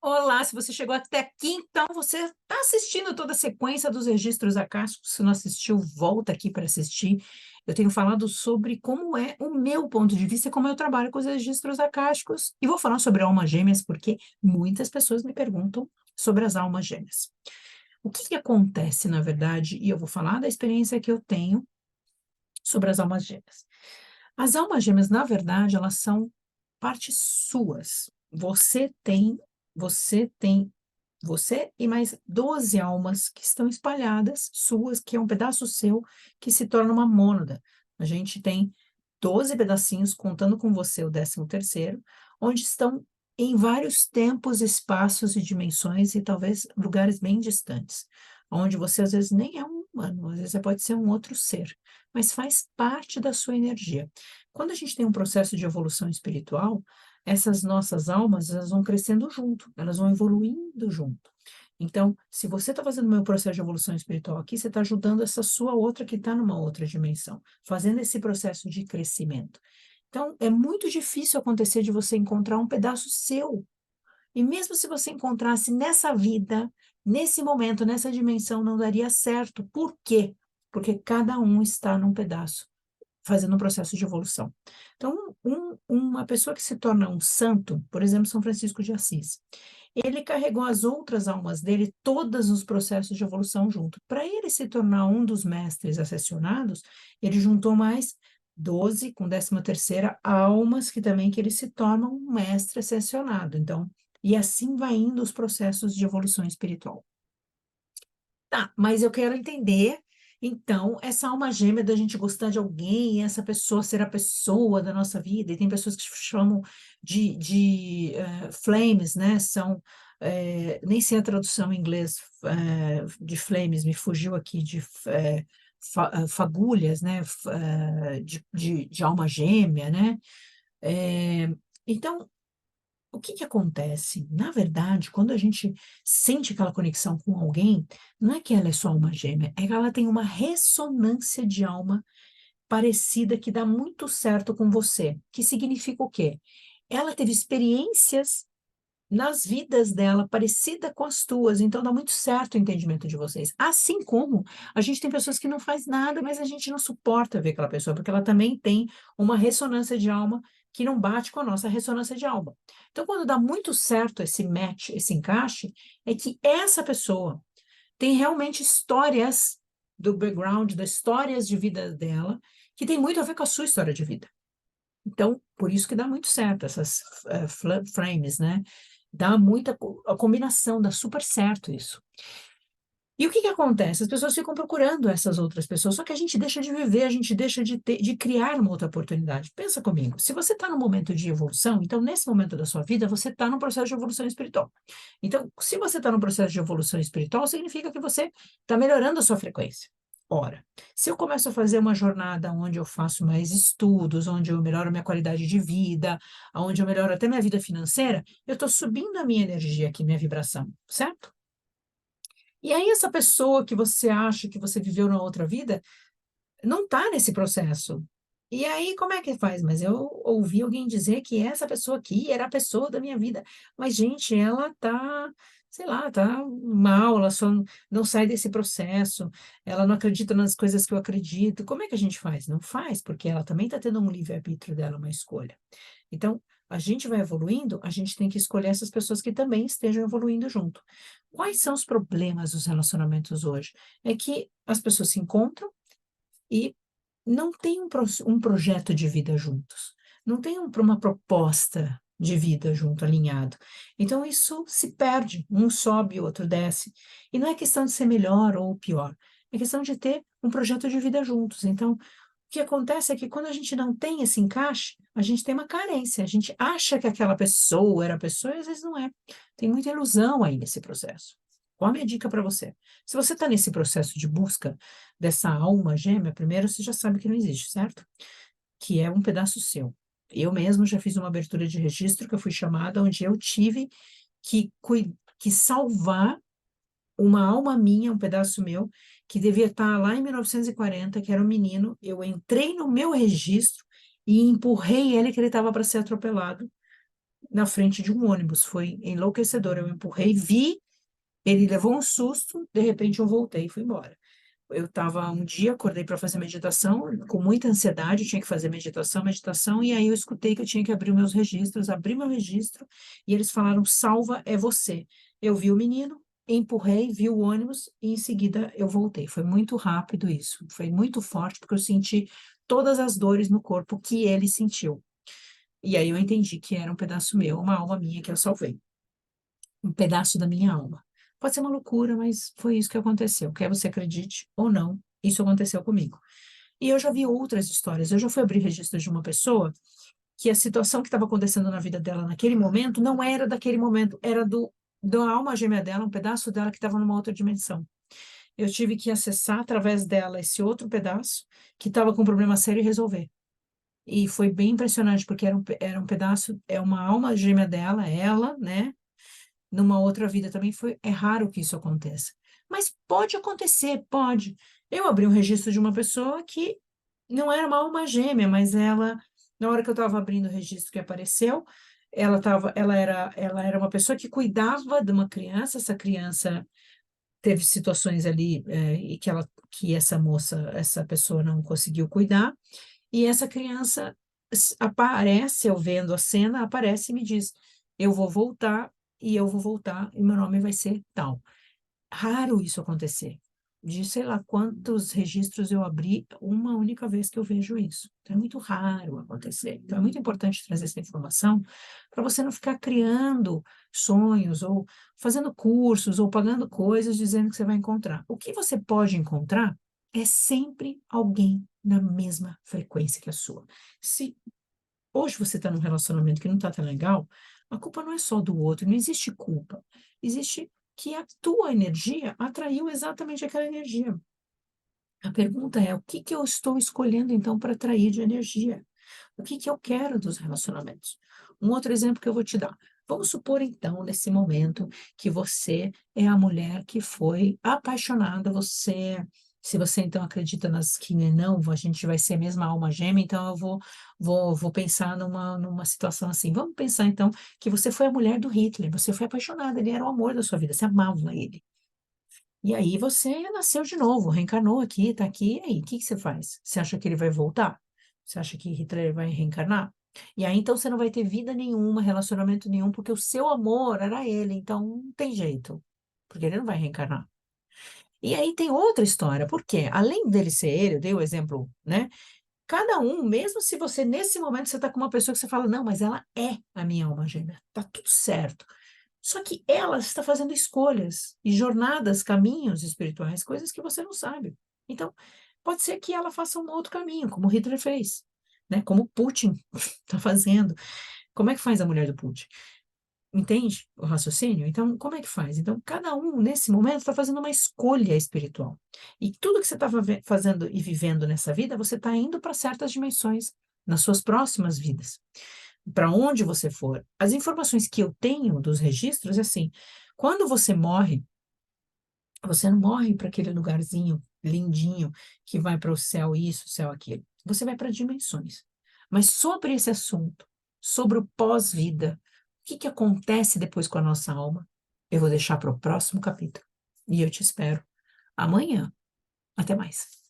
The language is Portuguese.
Olá, se você chegou até aqui, então você está assistindo toda a sequência dos registros acásticos. Se não assistiu, volta aqui para assistir. Eu tenho falado sobre como é o meu ponto de vista, como eu trabalho com os registros acásticos, e vou falar sobre almas gêmeas, porque muitas pessoas me perguntam sobre as almas gêmeas. O que que acontece, na verdade, e eu vou falar da experiência que eu tenho sobre as almas gêmeas. As almas gêmeas, na verdade, elas são partes suas. Você tem você e mais 12 almas que estão espalhadas, suas, que é um pedaço seu, que se torna uma mônada. A gente tem 12 pedacinhos, contando com você o 13º, onde estão em vários tempos, espaços e dimensões, e talvez lugares bem distantes, onde você às vezes nem é um humano, às vezes você pode ser um outro ser, mas faz parte da sua energia. Quando a gente tem um processo de evolução espiritual, essas nossas almas, elas vão crescendo junto, elas vão evoluindo junto. Então, se você está fazendo o meu processo de evolução espiritual aqui, você está ajudando essa sua outra que está numa outra dimensão, fazendo esse processo de crescimento. Então, é muito difícil acontecer de você encontrar um pedaço seu. E mesmo se você encontrasse nessa vida, nesse momento, nessa dimensão, não daria certo. Por quê? Porque cada um está num pedaço fazendo um processo de evolução. Então, uma pessoa que se torna um santo, por exemplo, São Francisco de Assis, ele carregou as outras almas dele, todos os processos de evolução junto. Para ele se tornar um dos mestres ascensionados, ele juntou mais 12, com 13ª, almas que ele se torna um mestre ascensionado. Então, e assim vai indo os processos de evolução espiritual. Tá, mas eu quero entender, então, essa alma gêmea da gente gostar de alguém, essa pessoa ser a pessoa da nossa vida, e tem pessoas que chamam de flames, né? São, nem sei a tradução em inglês de flames, me fugiu aqui, fagulhas, né? De alma gêmea, né? Eh, então, o que que acontece? Na verdade, quando a gente sente aquela conexão com alguém, não é que ela é só alma gêmea, é que ela tem uma ressonância de alma parecida que dá muito certo com você. Que significa o quê? Ela teve experiências nas vidas dela parecida com as tuas, então dá muito certo o entendimento de vocês. Assim como a gente tem pessoas que não faz nada, mas a gente não suporta ver aquela pessoa, porque ela também tem uma ressonância de alma que não bate com a nossa ressonância de alma. Então, quando dá muito certo esse match, esse encaixe, é que essa pessoa tem realmente histórias do background, das histórias de vida dela, que tem muito a ver com a sua história de vida. Então, por isso que dá muito certo essas frames, né? Dá muita a combinação, dá super certo isso. E o que que acontece? As pessoas ficam procurando essas outras pessoas, só que a gente deixa de viver, a gente deixa de criar uma outra oportunidade. Pensa comigo, se você está num momento de evolução, então nesse momento da sua vida, você está num processo de evolução espiritual. Então, se você está num processo de evolução espiritual, significa que você está melhorando a sua frequência. Ora, se eu começo a fazer uma jornada onde eu faço mais estudos, onde eu melhoro a minha qualidade de vida, onde eu melhoro até minha vida financeira, eu estou subindo a minha energia aqui, minha vibração, certo? E aí essa pessoa que você acha que você viveu na outra vida, não está nesse processo. E aí, como é que faz? Mas eu ouvi alguém dizer que essa pessoa aqui era a pessoa da minha vida. Mas, gente, ela tá, sei lá, tá mal, ela só não sai desse processo, ela não acredita nas coisas que eu acredito. Como é que a gente faz? Não faz, porque ela também está tendo um livre-arbítrio dela, uma escolha. Então, a gente vai evoluindo, a gente tem que escolher essas pessoas que também estejam evoluindo junto. Quais são os problemas dos relacionamentos hoje? É que as pessoas se encontram e não tem um projeto de vida juntos, não tem uma proposta de vida junto, alinhado. Então, isso se perde, um sobe, o outro desce. E não é questão de ser melhor ou pior, é questão de ter um projeto de vida juntos. Então, o que acontece é que quando a gente não tem esse encaixe, a gente tem uma carência, a gente acha que aquela pessoa era a pessoa e às vezes não é. Tem muita ilusão aí nesse processo. Qual a minha dica para você? Se você está nesse processo de busca dessa alma gêmea, primeiro você já sabe que não existe, certo? Que é um pedaço seu. Eu mesmo já fiz uma abertura de registro que eu fui chamada, onde eu tive que salvar uma alma minha, um pedaço meu, que devia estar lá em 1940, que era um menino. Eu entrei no meu registro e empurrei ele, que ele estava para ser atropelado. na frente de um ônibus. Foi enlouquecedor. Eu empurrei, vi, ele levou um susto, de repente eu voltei e fui embora. Eu estava um dia, acordei para fazer meditação, com muita ansiedade, tinha que fazer meditação, e aí eu escutei que eu tinha que abrir meus registros, abri meu registro, e eles falaram: salva é você. Eu vi o menino, empurrei, vi o ônibus, e em seguida eu voltei. Foi muito rápido isso, foi muito forte, porque eu senti todas as dores no corpo que ele sentiu. E aí eu entendi que era um pedaço meu, uma alma minha que eu salvei, um pedaço da minha alma. Pode ser uma loucura, mas foi isso que aconteceu. Quer você acredite ou não, isso aconteceu comigo. E eu já vi outras histórias. Eu já fui abrir registro de uma pessoa que a situação que estava acontecendo na vida dela naquele momento não era daquele momento, era da alma gêmea dela, um pedaço dela que estava numa outra dimensão. Eu tive que acessar através dela esse outro pedaço que estava com um problema sério e resolver. E foi bem impressionante, porque era um pedaço, é uma alma gêmea dela, ela, né? Numa outra vida também foi, é raro que isso aconteça. Mas pode acontecer, pode. Eu abri um registro de uma pessoa que não era uma alma gêmea, mas ela, na hora que eu estava abrindo o registro que apareceu, ela era uma pessoa que cuidava de uma criança, essa criança teve situações ali e que essa moça, essa pessoa não conseguiu cuidar, e essa criança aparece, eu vendo a cena, aparece e me diz: eu vou voltar, e eu vou voltar, e meu nome vai ser tal. Raro isso acontecer. De sei lá quantos registros eu abri, uma única vez que eu vejo isso. Então, é muito raro acontecer. Então, é muito importante trazer essa informação para você não ficar criando sonhos, ou fazendo cursos, ou pagando coisas dizendo que você vai encontrar. O que você pode encontrar é sempre alguém na mesma frequência que a sua. Se hoje você está num relacionamento que não está tão legal, a culpa não é só do outro, não existe culpa. Existe que a tua energia atraiu exatamente aquela energia. A pergunta é: o que que eu estou escolhendo então para atrair de energia? O que que eu quero dos relacionamentos? Um outro exemplo que eu vou te dar. Vamos supor então, nesse momento, que você é a mulher que foi apaixonada, se você então acredita nas que não, a gente vai ser a mesma alma gêmea, então eu vou pensar numa situação assim. Vamos pensar então que você foi a mulher do Hitler, você foi apaixonada, ele era o amor da sua vida, você amava ele. E aí você nasceu de novo, reencarnou aqui, tá aqui, e aí, o que que você faz? Você acha que ele vai voltar? Você acha que Hitler vai reencarnar? E aí, então, você não vai ter vida nenhuma, relacionamento nenhum, porque o seu amor era ele, então não tem jeito, porque ele não vai reencarnar. E aí tem outra história, porque além dele ser ele, eu dei o exemplo, né? Cada um, mesmo se você, nesse momento, você tá com uma pessoa que você fala: não, mas ela é a minha alma gêmea, tá tudo certo. Só que ela está fazendo escolhas e jornadas, caminhos espirituais, coisas que você não sabe. Então, pode ser que ela faça um outro caminho, como Hitler fez, né? Como Putin está fazendo. Como é que faz a mulher do Putin? Entende o raciocínio? Então, como é que faz? Então, cada um, nesse momento, está fazendo uma escolha espiritual. E tudo que você está fazendo e vivendo nessa vida, você está indo para certas dimensões nas suas próximas vidas. Para onde você for. As informações que eu tenho dos registros é assim: quando você morre, você não morre para aquele lugarzinho lindinho que vai para o céu isso, céu aquilo. Você vai para dimensões. Mas sobre esse assunto, sobre o pós-vida, o que que acontece depois com a nossa alma, eu vou deixar para o próximo capítulo. E eu te espero amanhã. Até mais.